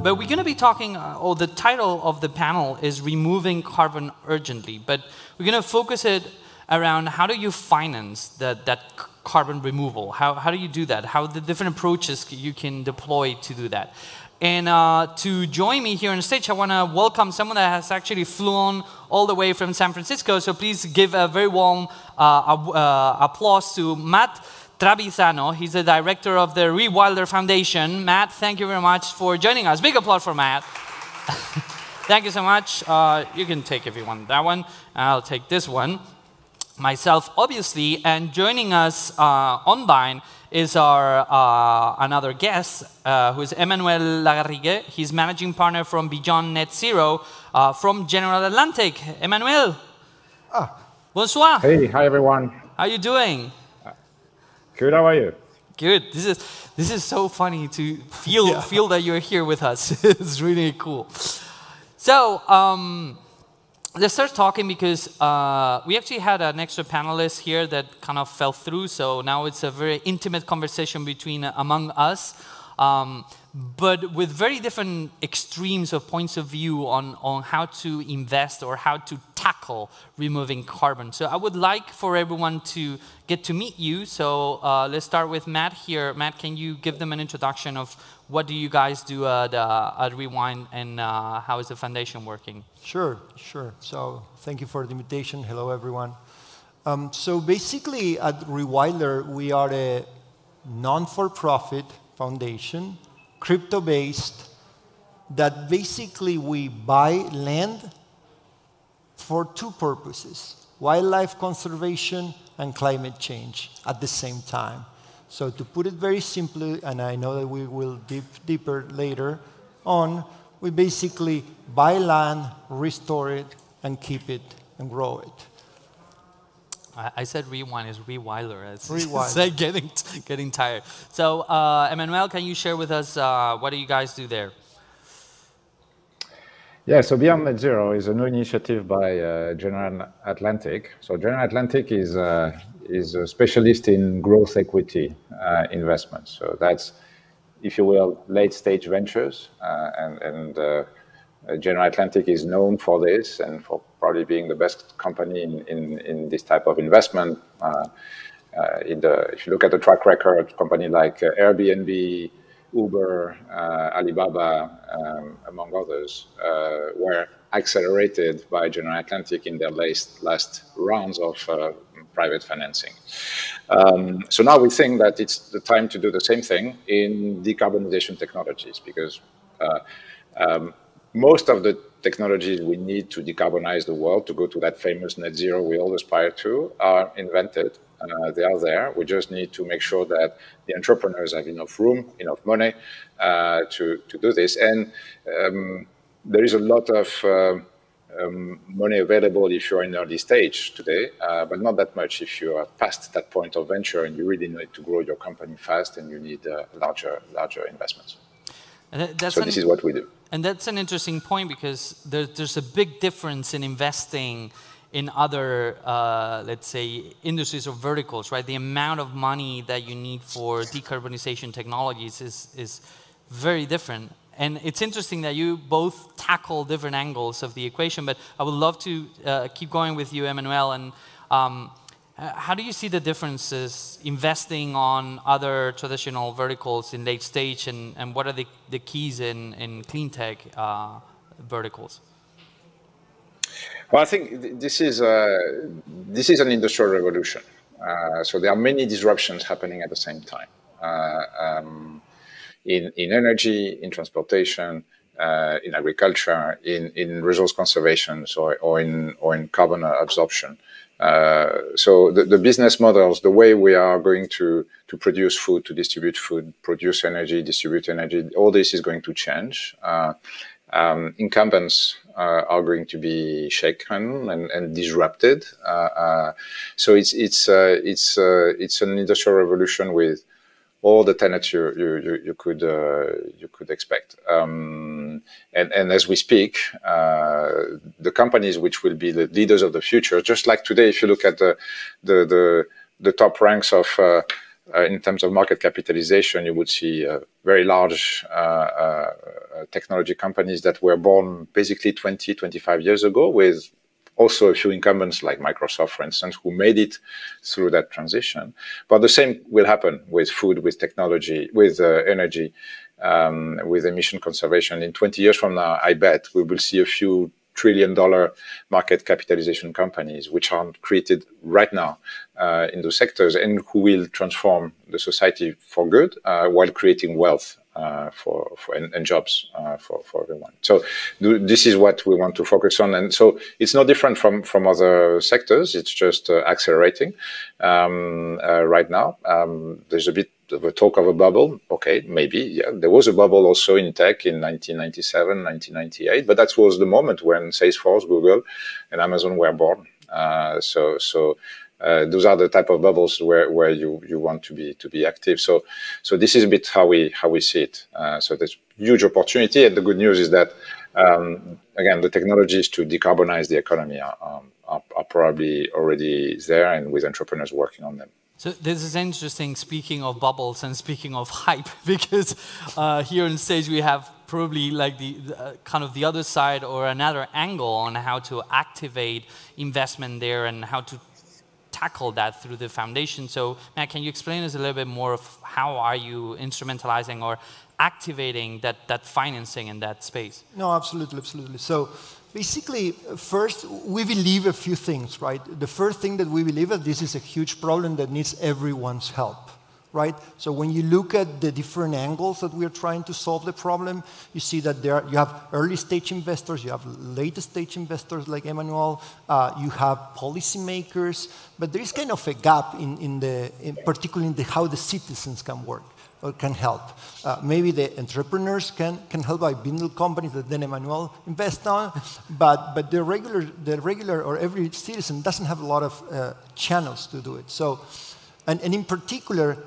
But we're going to be talking, or the title of the panel is Removing Carbon Urgently. But we're going to focus it around how do you finance that carbon removal? How do you do that? How the different approaches you can deploy to do that? And to join me here on stage, I want to welcome someone that has actually flown all the way from San Francisco. So please give a very warm applause to Matt Travisano. He's the director of the Rewilder Foundation. Matt, thank you very much for joining us. Big applause for Matt. Thank you so much. You can take, if you want, that one. I'll take this one. Myself, obviously, and joining us online is our another guest, who is Emmanuel Lagarrigue. He's managing partner from Beyond Net Zero from General Atlantic. Emmanuel. Bonsoir. Hey, hi everyone. How are you doing? Good. How are you? Good. This is so funny to feel that you're here with us. It's really cool. So let's start talking because we actually had an extra panelist here that kind of fell through. So now it's a very intimate conversation among us, but with very different extremes of points of view on how to invest or how to tackle removing carbon. So I would like for everyone to get to meet you. So let's start with Matt here. Matt, can you give them an introduction of what do you guys do at Rewind and how is the foundation working? Sure. So thank you for the invitation. Hello, everyone. So basically at Rewilder, we are a non-for-profit foundation, crypto-based, that basically we buy land for two purposes: wildlife conservation and climate change at the same time. So to put it very simply, and I know that we will dig deeper later on, we basically buy land, restore it, and keep it and grow it. I said Rewind is Rewilder. Rewilder. It's like getting tired. So Emmanuel, can you share with us what do you guys do there? Yeah, so Beyond Net Zero is a new initiative by General Atlantic. So General Atlantic is a specialist in growth equity investments. So that's, if you will, late-stage ventures. And General Atlantic is known for this and for probably being the best company in this type of investment. If you look at the track record, company like Airbnb, Uber, Alibaba, among others, were accelerated by General Atlantic in their last rounds of private financing. So now we think that it's the time to do the same thing in decarbonization technologies, because most of the technologies we need to decarbonize the world, to go to that famous net zero we all aspire to, are invented. They are there. We just need to make sure that the entrepreneurs have enough room, enough money to do this. And there is a lot of money available if you're in early stage today, but not that much if you are past that point of venture and you really need to grow your company fast and you need larger investments. So this is what we do. And that's an interesting point because there's a big difference in investing in other, let's say, industries or verticals, right? The amount of money that you need for decarbonization technologies is very different. And it's interesting that you both tackle different angles of the equation, but I would love to keep going with you, Emmanuel. And how do you see the differences investing on other traditional verticals in late stage, and what are the keys in clean tech verticals? Well, I think this is an industrial revolution. So there are many disruptions happening at the same time. In energy, in transportation, in agriculture, in resource conservation, or in carbon absorption. So the business models, the way we are going to produce food, to distribute food, produce energy, distribute energy, all this is going to change. Incumbents are going to be shaken and disrupted. So it's an industrial revolution with all the tenets you could expect. And as we speak, the companies which will be the leaders of the future, just like today, if you look at the top ranks of in terms of market capitalization, you would see very large technology companies that were born basically 20, 25 years ago, with also a few incumbents like Microsoft, for instance, who made it through that transition. But the same will happen with food, with technology, with energy, with emission conservation. In 20 years from now, I bet we will see a few trillion-dollar market capitalization companies which are created right now in those sectors and who will transform the society for good while creating wealth and jobs for everyone. So this is what we want to focus on. And so it's no different from other sectors. It's just accelerating right now. There's a bit of a talk of a bubble. Okay, maybe, yeah. There was a bubble also in tech in 1997, 1998, but that was the moment when Salesforce, Google, and Amazon were born. So those are the type of bubbles where you want to be active. So this is a bit how we see it. So there's huge opportunity, and the good news is that again, the technologies to decarbonize the economy are probably already there, and with entrepreneurs working on them. So this is interesting, speaking of bubbles and speaking of hype, because here on stage we have probably like the kind of the other side or another angle on how to activate investment there and how to tackle that through the foundation. So Matt, can you explain us a little bit more of how are you instrumentalizing or activating that financing in that space? No, absolutely. So basically, first, we believe a few things, right? The first thing that we believe is this is a huge problem that needs everyone's help, right? So when you look at the different angles that we are trying to solve the problem, you see that you have early stage investors, you have late stage investors like Emmanuel, you have policymakers, but there is kind of a gap particularly in how the citizens can work or can help. Maybe the entrepreneurs can help by building companies that then Emmanuel invests on, but the regular or every citizen doesn't have a lot of channels to do it. So. And in particular,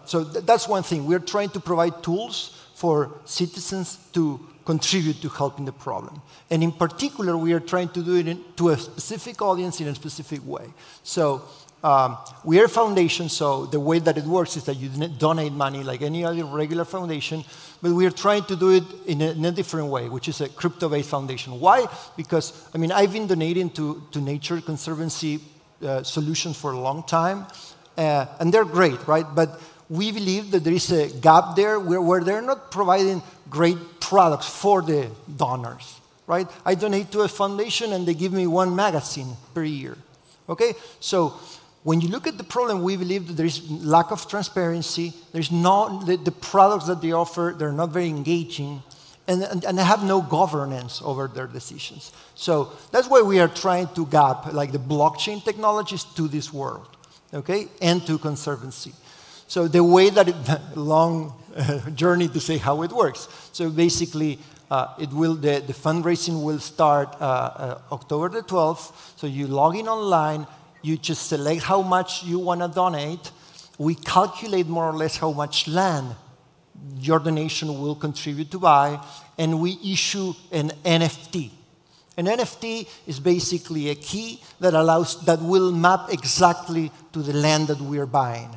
so that's one thing. We're trying to provide tools for citizens to contribute to helping the problem. And in particular, we are trying to do it to a specific audience in a specific way. So we are a foundation, so the way that it works is that you donate money like any other regular foundation, but we are trying to do it in a different way, which is a crypto-based foundation. Why? Because, I mean, I've been donating to Nature Conservancy solutions for a long time. And they're great, right? But we believe that there is a gap there where they're not providing great products for the donors, right? I donate to a foundation and they give me one magazine per year, okay? So when you look at the problem, we believe that there is lack of transparency. There's the products that they offer, they're not very engaging, and they have no governance over their decisions. So that's why we are trying to gap like the blockchain technologies to this world. Okay, and to conservancy. So the way that long journey to say how it works. So basically, the fundraising will start October the 12th. So you log in online, you just select how much you want to donate. We calculate more or less how much land your donation will contribute to buy, and we issue an NFT. An NFT is basically a key that will map exactly to the land that we are buying.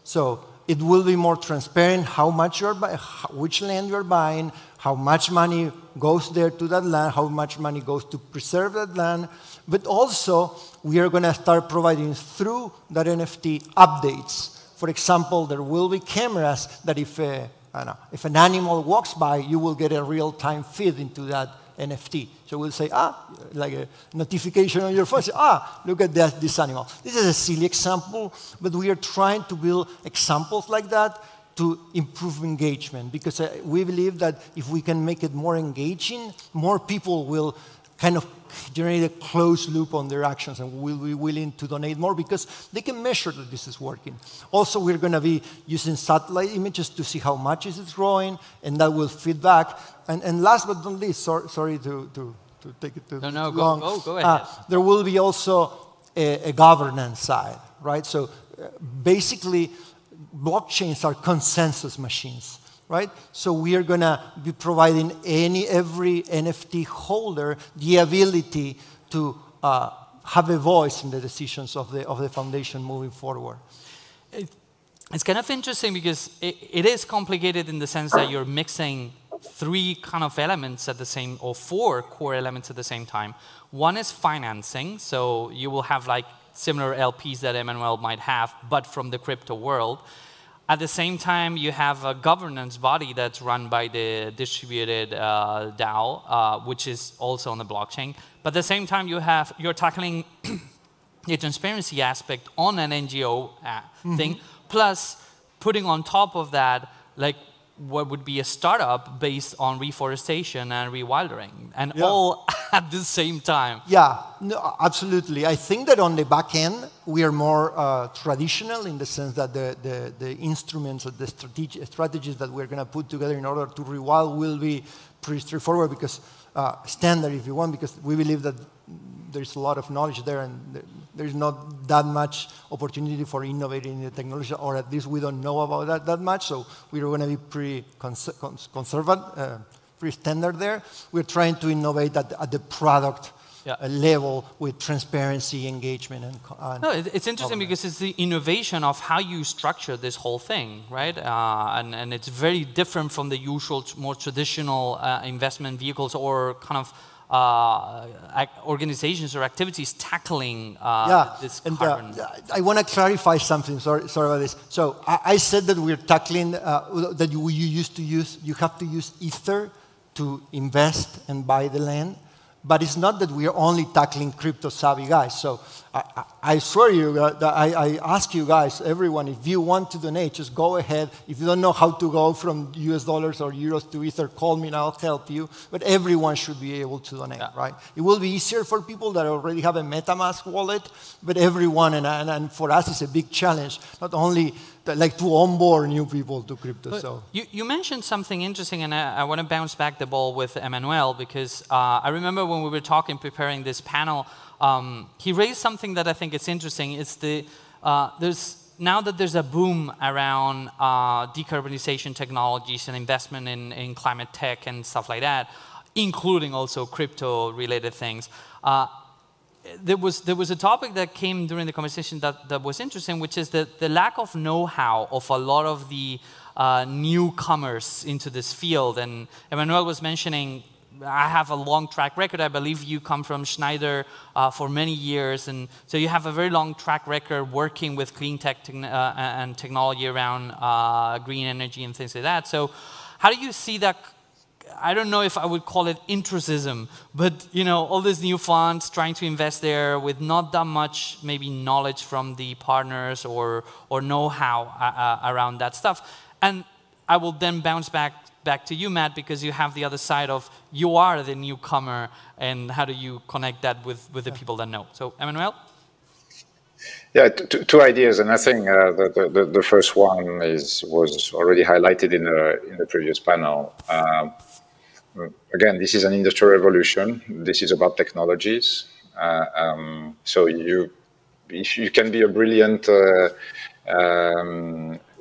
So it will be more transparent how much you're buying, which land you're buying, how much money goes there to that land, how much money goes to preserve that land. But also, we are going to start providing through that NFT updates. For example, there will be cameras that if an animal walks by, you will get a real-time feed into that NFT. So we'll say, like a notification on your phone, say, look at this animal. This is a silly example, but we are trying to build examples like that to improve engagement, because we believe that if we can make it more engaging, more people will kind of generate a closed loop on their actions and will be willing to donate more because they can measure that this is working. Also, we're going to be using satellite images to see how much is it growing, and that will feed back. And last but not least, sorry to take it too long. Go ahead. There will be also a governance side, right? So basically, blockchains are consensus machines. Right? So we are going to be providing every NFT holder the ability to have a voice in the decisions of the foundation moving forward. it's kind of interesting because it is complicated in the sense that you're mixing three kind of elements at the same, or four core elements at the same time. One is financing, so you will have like similar LPs that Emmanuel might have, but from the crypto world. At the same time, you have a governance body that's run by the distributed DAO, which is also on the blockchain. But at the same time, you're tackling the transparency aspect on an NGO thing, plus putting on top of that, like what would be a startup based on reforestation and rewildering, and all at the same time. Yeah, no, absolutely. I think that on the back end, we are more traditional in the sense that the instruments or the strategies that we're going to put together in order to rewild will be pretty straightforward, because standard, if you want, because we believe that there's a lot of knowledge there, and there's not that much opportunity for innovating in the technology, or at least we don't know about that much, so we're going to be pretty conservative, pretty standard there. We're trying to innovate at the product level with transparency, engagement, and no, it's interesting because it's the innovation of how you structure this whole thing, right? And it's very different from the usual, more traditional investment vehicles or kind of organizations or activities tackling this carbon. I want to clarify something. Sorry about this. So I said that we're tackling that you have to use Ether to invest and buy the land. But it's not that we are only tackling crypto-savvy guys. So I swear you, I ask you guys, everyone, if you want to donate, just go ahead. If you don't know how to go from US dollars or euros to Ether, call me and I'll help you. But everyone should be able to donate, right? It will be easier for people that already have a MetaMask wallet, but everyone, and for us, it's a big challenge, not only like to onboard new people to crypto. So you mentioned something interesting, and I want to bounce back the ball with Emmanuel, because I remember when we were talking, preparing this panel, he raised something that I think is interesting. It's now that there's a boom around decarbonization technologies and investment in climate tech and stuff like that, including also crypto-related things. There was a topic that came during the conversation that was interesting, which is the lack of know-how of a lot of the newcomers into this field. And Emmanuel was mentioning, I have a long track record. I believe you come from Schneider for many years, and so you have a very long track record working with clean tech and technology around green energy and things like that. So how do you see that? I don't know if I would call it intrusism, but all these new funds trying to invest there with not that much maybe knowledge from the partners or know-how around that stuff. And I will then bounce back to you, Matt, because you have the other side of you are the newcomer, and how do you connect that with the people that know? So, Emmanuel? Yeah, two ideas, and I think the first one was already highlighted in the previous panel. Again, this is an industrial revolution. This is about technologies. So if you can be a brilliant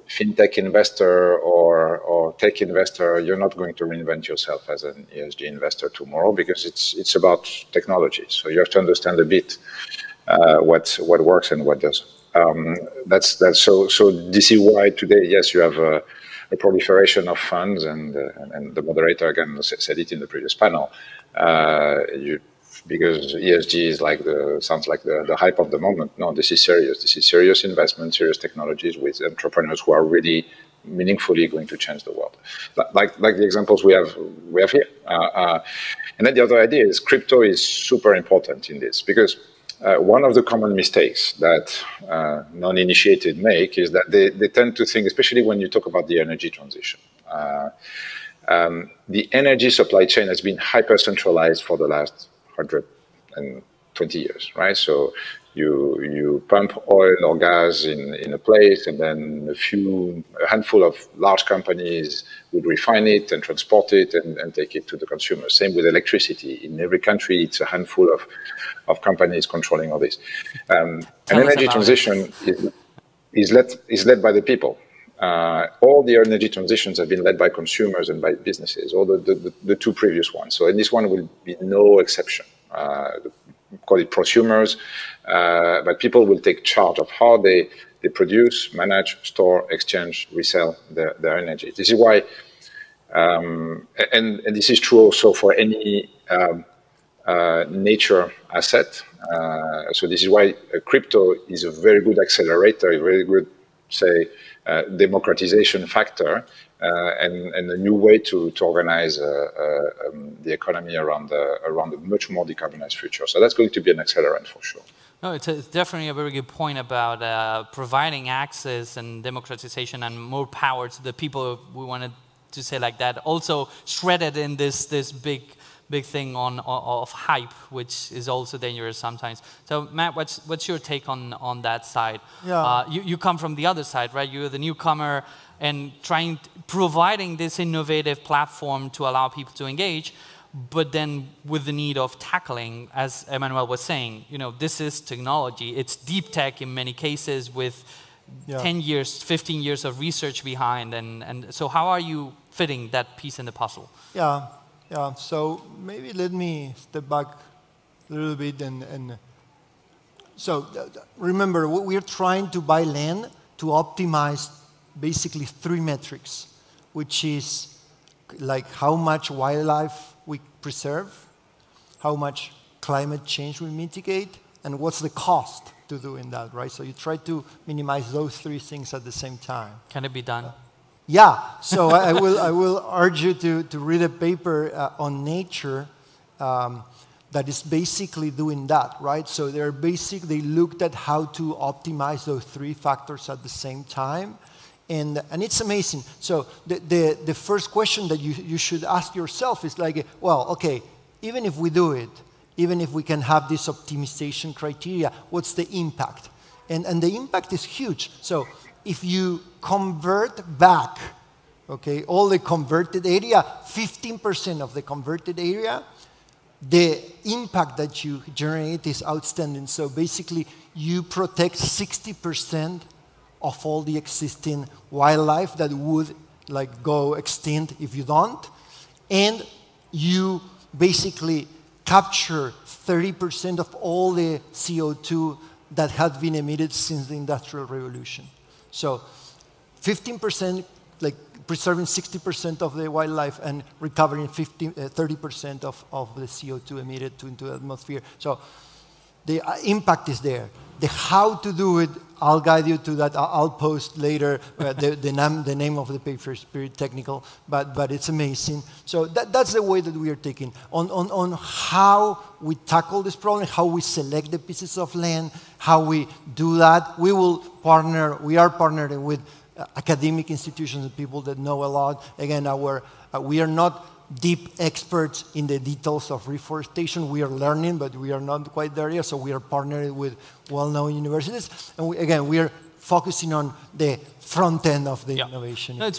fintech investor or tech investor, you're not going to reinvent yourself as an ESG investor tomorrow, because it's about technology. So you have to understand a bit what works and what doesn't. So this is why today, yes, you have a proliferation of funds, and the moderator again said it in the previous panel. Because ESG is sounds like the hype of the moment. No, this is serious. This is serious investment, serious technologies with entrepreneurs who are really meaningfully going to change the world. Like the examples we have here. And then the other idea is crypto is super important in this, because one of the common mistakes that non-initiated make is that they tend to think, especially when you talk about the energy transition, the energy supply chain has been hyper-centralized for the last 120 years, right? So you pump oil or gas in a place, and then a handful of large companies would refine it and transport it and take it to the consumer. Same with electricity. In every country, it's a handful of companies controlling all this. And energy transition is led by the people. All the energy transitions have been led by consumers and by businesses, all the two previous ones. So in this one will be no exception. call it prosumers, but people will take charge of how they produce, manage, store, exchange, resell their energy. This is why, and this is true also for any nature asset. So this is why crypto is a very good accelerator, a very good, say, democratization factor, and a new way to organize the economy around a much more decarbonized future. So that's going to be an accelerant for sure. No, it's definitely a very good point about providing access and democratization and more power to the people. We wanted to say like that. Also shredded in this big thing of hype, which is also dangerous sometimes. So Matt, what's your take on that side? Yeah. You come from the other side, right? You're the newcomer and providing this innovative platform to allow people to engage, but then with the need of tackling, as Emmanuel was saying, this is technology. It's deep tech in many cases with 10 years, 15 years of research behind. And so how are you fitting that piece in the puzzle? Yeah. Yeah, so maybe let me step back a little bit so remember, we're trying to buy land to optimize basically 3 metrics, which is like how much wildlife we preserve, how much climate change we mitigate, and what's the cost to doing that, right? So you try to minimize those 3 things at the same time. Can it be done? Yeah, so I will urge you to read a paper on Nature that is basically doing that, right? So they looked at how to optimize those 3 factors at the same time, and it's amazing. So the first question that you should ask yourself is like, well, okay, even if we do it, even if we can have this optimization criteria, what's the impact? And the impact is huge. So if you convert back, okay, all the converted area, 15% of the converted area, the impact that you generate is outstanding. So basically, you protect 60% of all the existing wildlife that would go extinct if you don't, and you basically capture 30% of all the CO2 that had been emitted since the Industrial Revolution. So 15%, preserving 60% of the wildlife and recovering 30% of the CO2 emitted into the atmosphere. So the impact is there. The how to do it, I'll guide you to that. I'll post later. The name of the paper is very technical, but it's amazing. So that's the way that we are taking on how we tackle this problem, how we select the pieces of land, how we do that. We are partnering with academic institutions and people that know a lot. Again, we are not deep experts in the details of reforestation. We are learning, but we are not quite there yet. So we are partnering with well-known universities. And we are focusing on the front end of the innovation. No,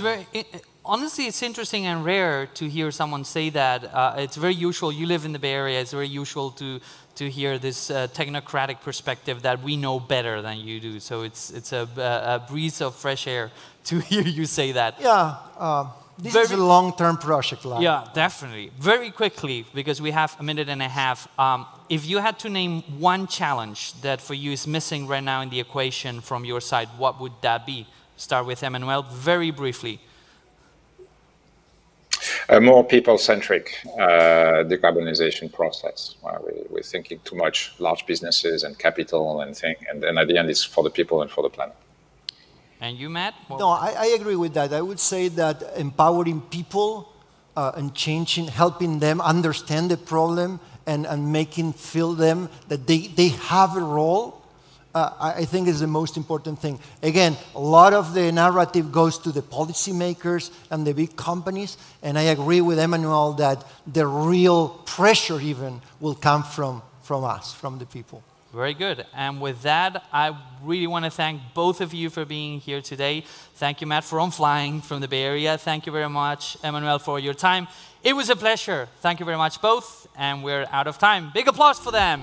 honestly, it's interesting and rare to hear someone say that. It's very usual. You live in the Bay Area. It's very usual to hear this technocratic perspective that we know better than you do. So it's a breeze of fresh air to hear you say that. Yeah. This is a long-term project. Yeah, definitely. Very quickly, because we have a minute and a half. If you had to name one challenge that for you is missing right now in the equation from your side, what would that be? Start with Emmanuel, very briefly. A more people-centric decarbonization process. We're thinking too much large businesses and capital and at the end it's for the people and for the planet. And you, Matt? No, I agree with that. I would say that empowering people and helping them understand the problem and feel them that they have a role, I think is the most important thing. Again, a lot of the narrative goes to the policymakers and the big companies, and I agree with Emmanuel that the real pressure even will come from us, from the people. Very good. And with that, I really want to thank both of you for being here today. Thank you, Matt, for flying from the Bay Area. Thank you very much, Emmanuel, for your time. It was a pleasure. Thank you very much, both. And we're out of time. Big applause for them.